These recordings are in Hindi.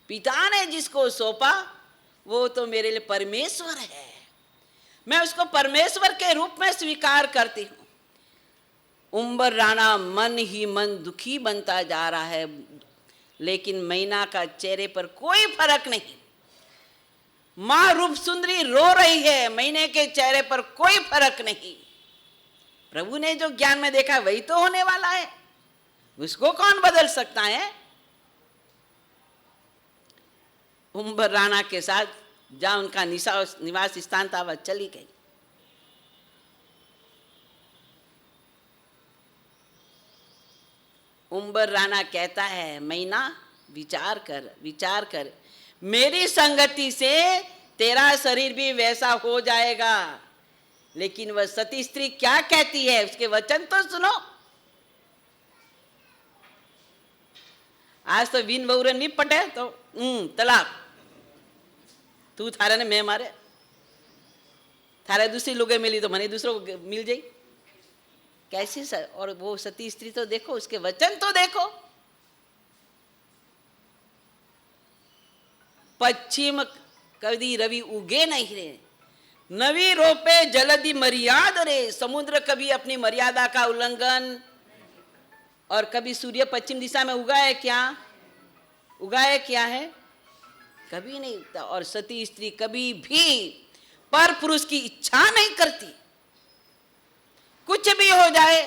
पिता ने जिसको सौंपा वो तो मेरे लिए परमेश्वर है, मैं उसको परमेश्वर के रूप में स्वीकार करती हूँ। उम्बर राणा मन ही मन दुखी बनता जा रहा है, लेकिन मैना का चेहरे पर कोई फर्क नहीं। मां रूप सुंदरी रो रही है, मैने के चेहरे पर कोई फर्क नहीं। प्रभु ने जो ज्ञान में देखा वही तो होने वाला है, उसको कौन बदल सकता है। उम्बर राणा के साथ जहां उनका निवास स्थान था वह चली गई। उम्बर राणा कहता है, मैना विचार कर, मेरी संगति से तेरा शरीर भी वैसा हो जाएगा। लेकिन वह सती स्त्री क्या कहती है, उसके वचन तो सुनो। आज तो विन बहुरे नहीं पटे तो तलाक, तू थारे ने मैं मारे, थारे दूसरी लोगे मिली तो मने दूसरों को मिल जाई, कैसी सर। और वो सती स्त्री तो देखो, उसके वचन तो देखो। पश्चिम कभी रवि उगे नहीं रे, नवी रोपे जलधि मर्याद रे। समुद्र कभी अपनी मर्यादा का उल्लंघन, और कभी सूर्य पश्चिम दिशा में उगा है क्या, कभी नहीं उगता। और सती स्त्री कभी भी पर पुरुष की इच्छा नहीं करती, कुछ भी हो जाए।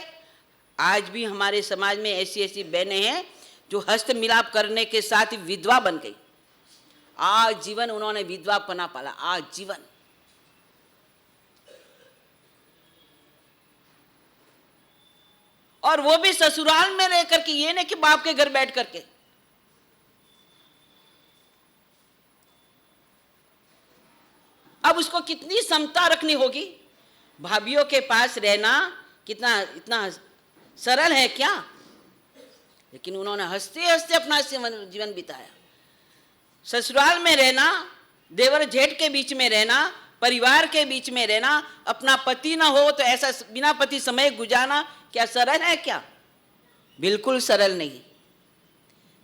आज भी हमारे समाज में ऐसी ऐसी बहनें हैं जो हस्त मिलाप करने के साथ ही विधवा बन गई। आजीवन उन्होंने विधवापना पाला, आजीवन। और वो भी ससुराल में रह करके, ये नहीं कि बाप के घर बैठ करके। अब उसको कितनी समता रखनी होगी। भाभीियों के पास रहना कितना इतना सरल है क्या, लेकिन उन्होंने हंसते हंसते अपना जीवन बिताया। ससुराल में रहना, देवर जेठ के बीच में रहना, परिवार के बीच में रहना, अपना पति ना हो तो ऐसा बिना पति समय गुजारना क्या सरल है क्या, बिल्कुल सरल नहीं।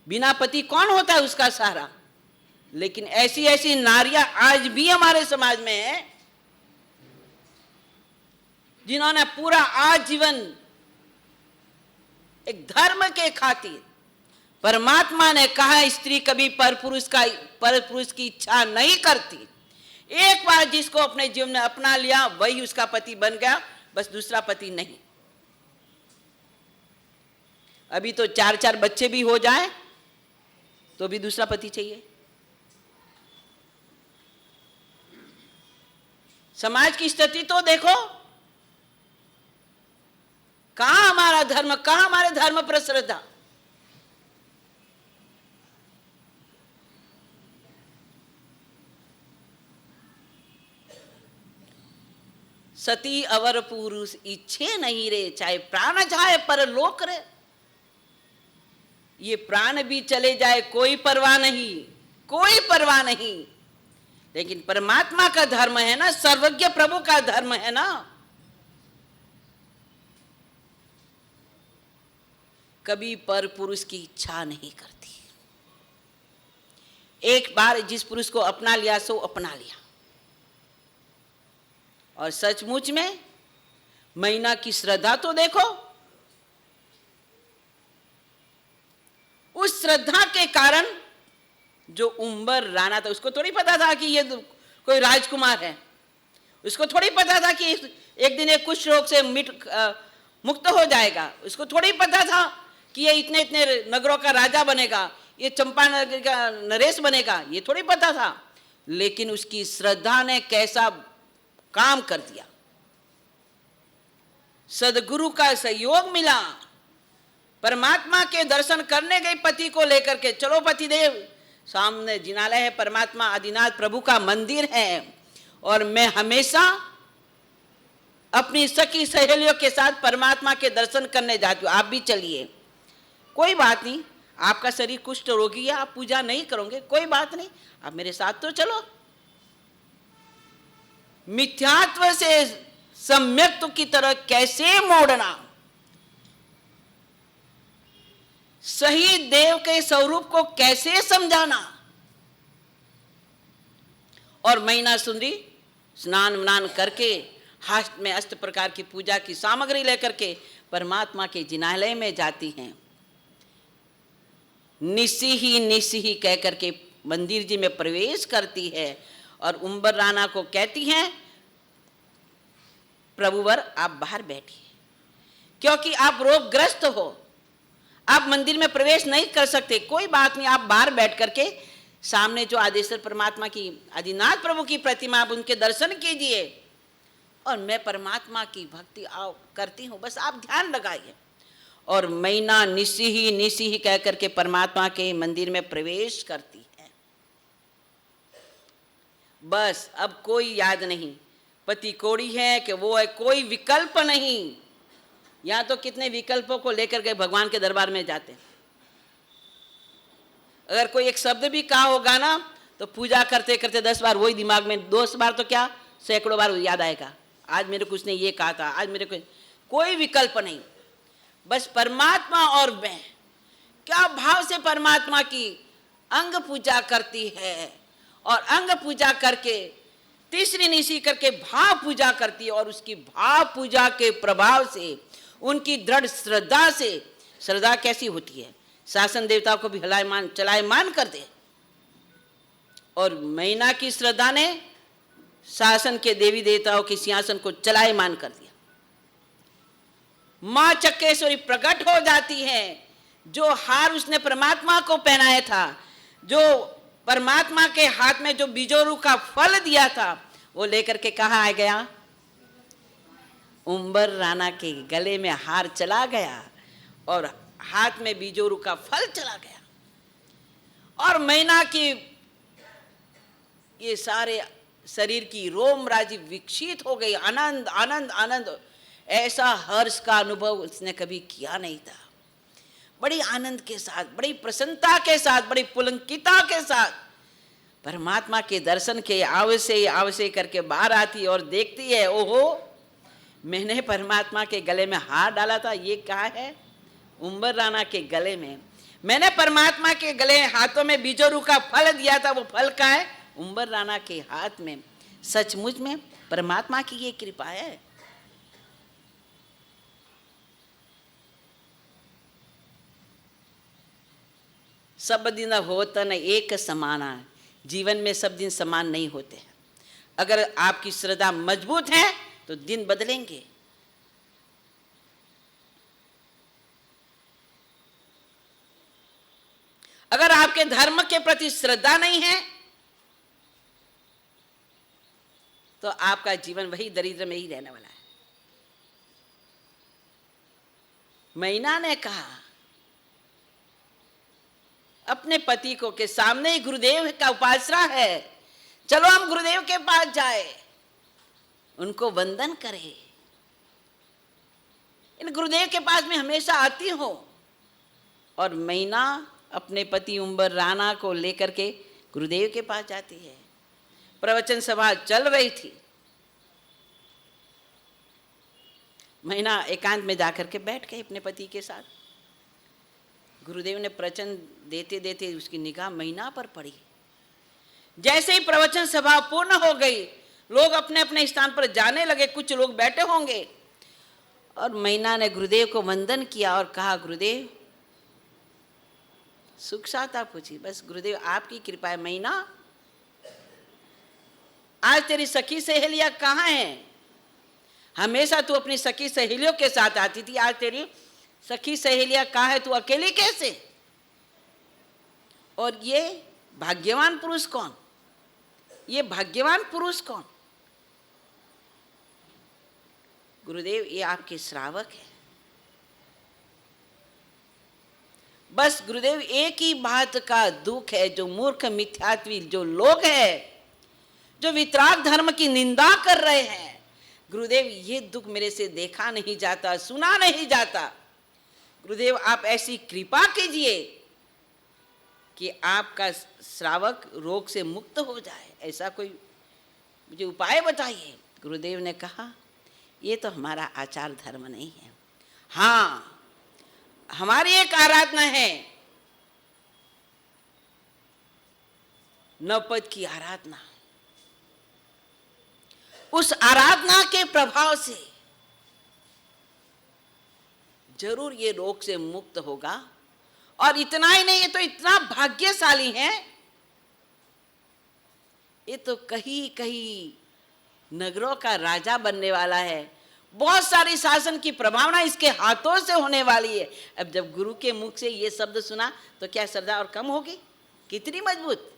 बिना पति कौन होता है उसका सहारा। लेकिन ऐसी ऐसी नारियां आज भी हमारे समाज में है जिन्होंने पूरा आजीवन एक धर्म के खातिर, परमात्मा ने कहा स्त्री कभी परपुरुष की इच्छा नहीं करती। एक बार जिसको अपने जीवन में अपना लिया वही उसका पति बन गया, बस दूसरा पति नहीं। अभी तो 4-4 बच्चे भी हो जाए तो भी दूसरा पति चाहिए। समाज की स्थिति तो देखो, कहां हमारा धर्म, कहां हमारे धर्म पर श्रद्धा। सती अवर पुरुष इच्छे नहीं रे, चाहे प्राण जाए पर लोक रे। ये प्राण भी चले जाए कोई परवाह नहीं, कोई परवाह नहीं। लेकिन परमात्मा का धर्म है ना, सर्वज्ञ प्रभु का धर्म है ना। कभी पर पुरुष की इच्छा नहीं करती। एक बार जिस पुरुष को अपना लिया सो अपना लिया। और सचमुच में मैना की श्रद्धा तो देखो, उस श्रद्धा के कारण जो उम्बर राणा था, उसको थोड़ी पता था कि ये कोई राजकुमार है। उसको थोड़ी पता था कि एक दिन ये कुष्ठ रोग से मुक्त हो जाएगा। उसको थोड़ी पता था कि ये इतने इतने नगरों का राजा बनेगा, ये चंपानगर का नरेश बनेगा, ये थोड़ी पता था। लेकिन उसकी श्रद्धा ने कैसा काम कर दिया। सदगुरु का सहयोग मिला, परमात्मा के दर्शन करने गए पति को लेकर के, चलो पतिदेव सामने जिनालय है, परमात्मा आदिनाथ प्रभु का मंदिर है, और मैं हमेशा अपनी सखी सहेलियों के साथ परमात्मा के दर्शन करने जाती हूँ, आप भी चलिए। कोई बात नहीं, आपका शरीर कुष्ठ रोगी है, आप पूजा नहीं करोगे, कोई बात नहीं, आप मेरे साथ तो चलो। मिथ्यात्व से सम्यक्त्व की तरह कैसे मोड़ना, सही देव के स्वरूप को कैसे समझाना, और मैना सुंदरी स्नान वनान करके हाथ में अष्ट प्रकार की पूजा की सामग्री लेकर के परमात्मा के जिनालय में जाती हैं। निसी ही कह करके मंदिर जी में प्रवेश करती है और उम्बर राणा को कहती हैं, प्रभुवर आप बाहर बैठिए, क्योंकि आप रोगग्रस्त हो, आप मंदिर में प्रवेश नहीं कर सकते। कोई बात नहीं, आप बाहर बैठ करके सामने जो आदेश्वर परमात्मा की, आदिनाथ प्रभु की प्रतिमा, आप उनके दर्शन कीजिए और मैं परमात्मा की भक्ति करती हूँ, बस आप ध्यान लगाइए। और मैना निसी ही कह करके परमात्मा के मंदिर में प्रवेश करती है। बस अब कोई याद नहीं, पति कोड़ी है कि वो है, कोई विकल्प नहीं। यहाँ तो कितने विकल्पों को लेकर के भगवान के दरबार में जाते हैं। अगर कोई एक शब्द भी कहा होगा ना तो पूजा करते करते 10 बार वही दिमाग में, 10 बार तो क्या सैकड़ों बार याद आएगा, आज मेरे को उसने ये कहा था, आज मेरे को। कोई विकल्प नहीं, बस परमात्मा और मैं क्या भाव से परमात्मा की अंग पूजा करती है और अंग पूजा करके तीसरी निशी करके भाव पूजा करती है। और उसकी भाव पूजा के प्रभाव से, उनकी दृढ़ श्रद्धा से, श्रद्धा कैसी होती है, शासन देवताओं को भी हलायमान चलायमान कर दे। और मैना की श्रद्धा ने शासन के देवी देवताओं के सिंहासन को चलायमान कर दिया। मां चक्रेश्वरी प्रकट हो जाती है। जो हार उसने परमात्मा को पहनाया था, जो परमात्मा के हाथ में जो बिजोरू का फल दिया था, वो लेकर के कहाँ आ गया, उम्बर राणा के गले में हार चला गया और हाथ में बिजोरू का फल चला गया। और मैना की ये सारे शरीर की रोम राजी विकसित हो गई। आनंद आनंद आनंद, ऐसा हर्ष का अनुभव उसने कभी किया नहीं था। बड़ी आनंद के साथ, बड़ी प्रसन्नता के साथ, बड़ी पुलंकिता के साथ परमात्मा के दर्शन के आवश्य करके बाहर आती और देखती है, ओहो मैंने परमात्मा के गले में हार डाला था, ये क्या है, उम्बर राणा के गले में मैंने परमात्मा के गले हाथों में बिजोरू का फल दिया था, वो फल का है उम्बर राणा के हाथ में। सचमुच में परमात्मा की ये कृपा है। सब दिन होतन एक समाना, जीवन में सब दिन समान नहीं होते हैं। अगर आपकी श्रद्धा मजबूत है तो दिन बदलेंगे। अगर आपके धर्म के प्रति श्रद्धा नहीं है तो आपका जीवन वही दरिद्र में ही रहने वाला है। मैना ने कहा अपने पति को के सामने ही गुरुदेव का उपासना है, चलो हम गुरुदेव के पास जाए, उनको वंदन करें। इन गुरुदेव के पास मैं हमेशा आती हूं। और मैना अपने पति उम्बर राणा को लेकर के गुरुदेव के पास जाती है। प्रवचन सभा चल रही थी। मैना एकांत में जाकर के बैठ गई अपने पति के साथ। गुरुदेव ने प्रवचन देते देते उसकी निगाह मैना पर पड़ी। जैसे ही प्रवचन सभा पूर्ण हो गई, लोग अपने अपने स्थान पर जाने लगे, कुछ लोग बैठे होंगे। और मैना ने गुरुदेव को वंदन किया और कहा, गुरुदेव सुख शांता पूछी, बस गुरुदेव आपकी कृपा है। मैना आज तेरी सखी सहेलियां कहाँ हैं? हमेशा तू अपनी सखी सहेलियों के साथ आती थी, आज तेरी सखी सहेलियां कहाँ है, तू अकेली कैसे? और ये भाग्यवान पुरुष कौन? ये भाग्यवान पुरुष कौन? गुरुदेव ये आपके श्रावक है। बस गुरुदेव एक ही बात का दुख है, जो मूर्ख मिथ्यात्वी जो लोग हैं, जो वितराग धर्म की निंदा कर रहे हैं, गुरुदेव ये दुख मेरे से देखा नहीं जाता, सुना नहीं जाता। गुरुदेव आप ऐसी कृपा कीजिए कि आपका श्रावक रोग से मुक्त हो जाए, ऐसा कोई मुझे उपाय बताइए। गुरुदेव ने कहा, ये तो हमारा आचार धर्म नहीं है। हाँ, हमारी एक आराधना है, नवपद की आराधना। उस आराधना के प्रभाव से जरूर ये रोग से मुक्त होगा। और इतना ही नहीं, ये तो इतना भाग्यशाली है, ये तो कहीं कहीं नगरों का राजा बनने वाला है। बहुत सारी शासन की प्रभावना इसके हाथों से होने वाली है। अब जब गुरु के मुख से ये शब्द सुना तो क्या श्रद्धा और कम होगी? कितनी मजबूत।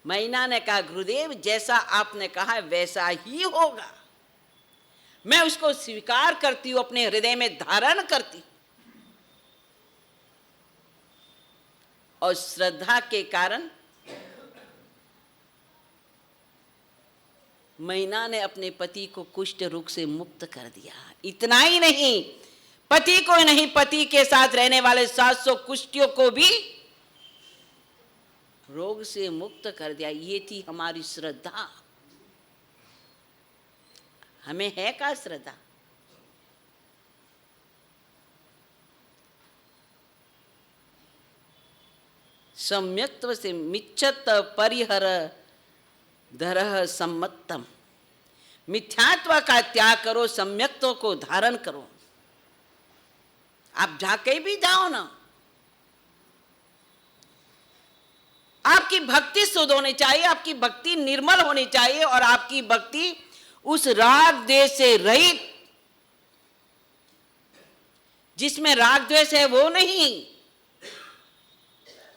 मैना ने कहा, गुरुदेव जैसा आपने कहा वैसा ही होगा, मैं उसको स्वीकार करती हूं, अपने हृदय में धारण करती हूं। और श्रद्धा के कारण मैना ने अपने पति को कुष्ठ रोग से मुक्त कर दिया। इतना ही नहीं, पति को नहीं, पति के साथ रहने वाले 700 कुष्ठियों को भी रोग से मुक्त कर दिया। ये थी हमारी श्रद्धा। हमें है क्या श्रद्धा? सम्यक्त्व से मिच्छत परिहर धरह सम्मतम। मिथ्यात्व का त्याग करो, सम्यक्त्व को धारण करो। आप जाके भी जाओ ना, आपकी भक्ति शुद्ध होनी चाहिए, आपकी भक्ति निर्मल होनी चाहिए, और आपकी भक्ति उस राग द्वेष से रहित, जिसमें राग द्वेष है वो नहीं,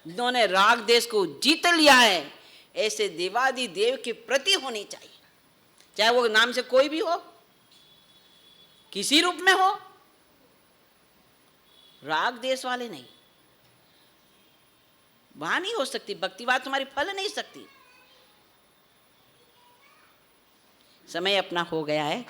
जिन्होंने राग द्वेष को जीत लिया है, ऐसे देवादि देव के प्रति होनी चाहिए, चाहे वो नाम से कोई भी हो, किसी रूप में हो। राग द्वेष वाले नहीं, वहां नहीं हो सकती भक्ति, बात तुम्हारी फल नहीं सकती। समय अपना हो गया है।